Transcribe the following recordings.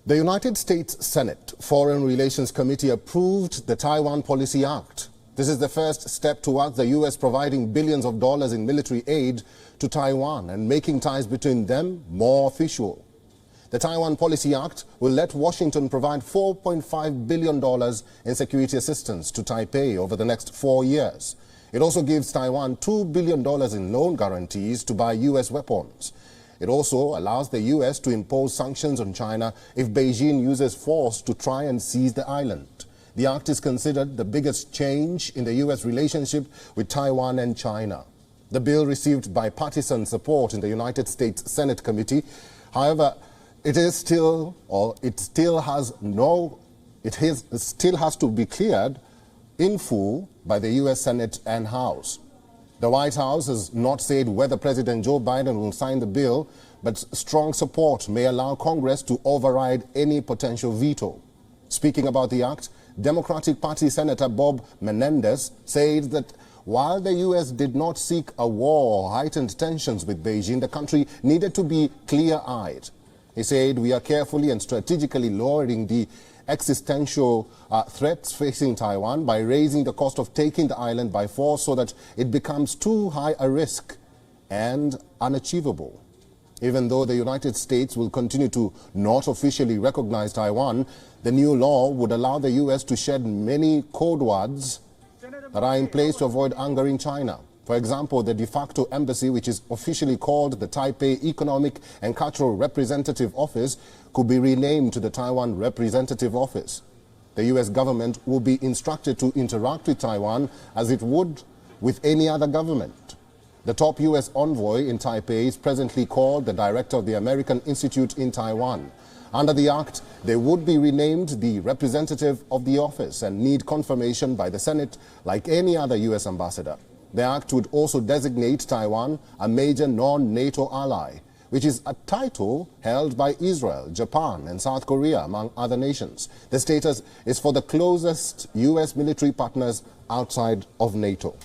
The United States Senate Foreign Relations Committee approved the Taiwan Policy Act. This is the first step towards the U.S. providing billions of dollars in military aid to Taiwan and making ties between them more official. The Taiwan Policy Act will let Washington provide $4.5 billion in security assistance to Taipei over the next 4 years. It also gives Taiwan $2 billion in loan guarantees to buy U.S. weapons. It also allows the U.S. to impose sanctions on China if Beijing uses force to try and seize the island. The act is considered the biggest change in the U.S. relationship with Taiwan and China. The bill received bipartisan support in the United States Senate committee. However, it still has to be cleared in full by the U.S. Senate and House. The White House has not said whether President Joe Biden will sign the bill, but strong support may allow Congress to override any potential veto. Speaking about the act, Democratic Party Senator Bob Menendez said that while the U.S. did not seek a war or heightened tensions with Beijing, the country needed to be clear-eyed. He said, "We are carefully and strategically lowering the existential threats facing Taiwan by raising the cost of taking the island by force so that it becomes too high a risk and unachievable." Even though the United States will continue to not officially recognize Taiwan, the new law would allow the U.S. to shed many code words that are in place to avoid angering China. For example, the de facto embassy, which is officially called the Taipei Economic and Cultural Representative Office, could be renamed to the Taiwan Representative Office. The U.S. government will be instructed to interact with Taiwan as it would with any other government. The top U.S. envoy in Taipei is presently called the Director of the American Institute in Taiwan. Under the act, they would be renamed the representative of the office and need confirmation by the Senate like any other U.S. ambassador. The act would also designate Taiwan a major non-NATO ally, which is a title held by Israel, Japan, and South Korea, among other nations. The status is for the closest U.S. military partners outside of NATO.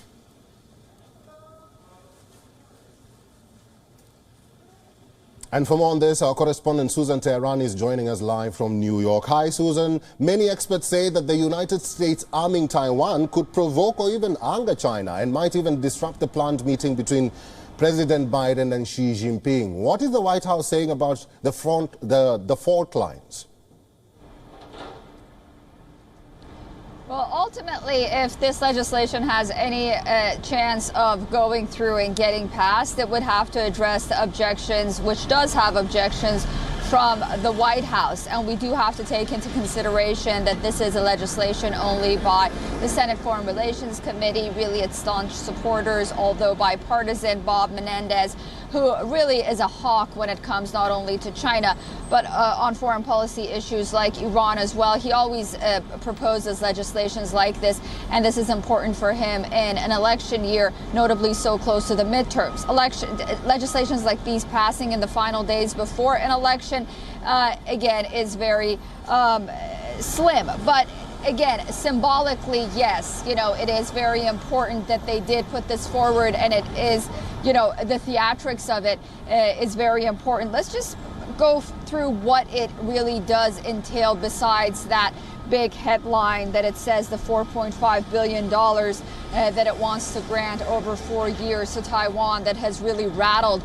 And for more on this, our correspondent Susan Tehrani is joining us live from New York. Hi, Susan. Many experts say that the United States arming Taiwan could provoke or even anger China and might even disrupt the planned meeting between President Biden and Xi Jinping. What is the White House saying about the fault lines? Well, ultimately, if this legislation has any chance of going through and getting passed, it would have to address the objections, which does have objections from the White House. And we do have to take into consideration that this is a legislation only by the Senate Foreign Relations Committee, really its staunch supporters, although bipartisan Bob Menendez, who really is a hawk when it comes not only to China, but on foreign policy issues like Iran as well. He always proposes legislations like this, and this is important for him in an election year, notably so close to the midterms. Legislations like these passing in the final days before an election, again, is very slim. But again, symbolically, yes, it is very important that they did put this forward, and it is, the theatrics of it is very important. Let's just go through what it really does entail besides that big headline that it says the $4.5 billion that it wants to grant over 4 years to Taiwan that has really rattled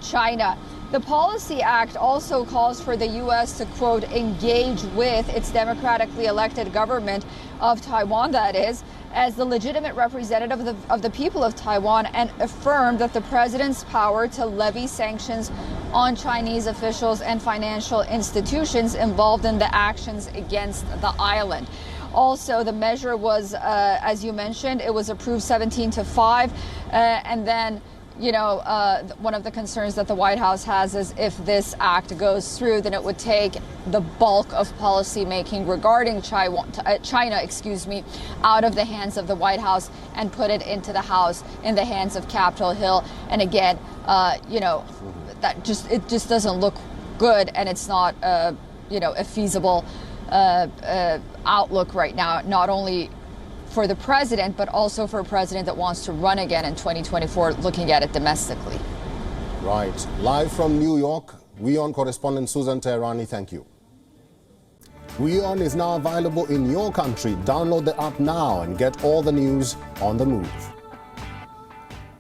China. The Policy Act also calls for the U.S. to, quote, engage with its democratically elected government of Taiwan, that is, as the legitimate representative of the people of Taiwan, and affirm that the president's power to levy sanctions on Chinese officials and financial institutions involved in the actions against the island. Also, the measure was, as you mentioned, it was approved 17-5, and then one of the concerns that the White House has is if this act goes through, then it would take the bulk of policy making regarding China, out of the hands of the White House and put it into the House, in the hands of Capitol Hill. And again, that just doesn't look good, and it's not a feasible outlook right now, not only for the president, but also for a president that wants to run again in 2024, looking at it domestically. Right. Live from New York, WION correspondent Susan Tehrani, thank you. WION is now available in your country. Download the app now and get all the news on the move.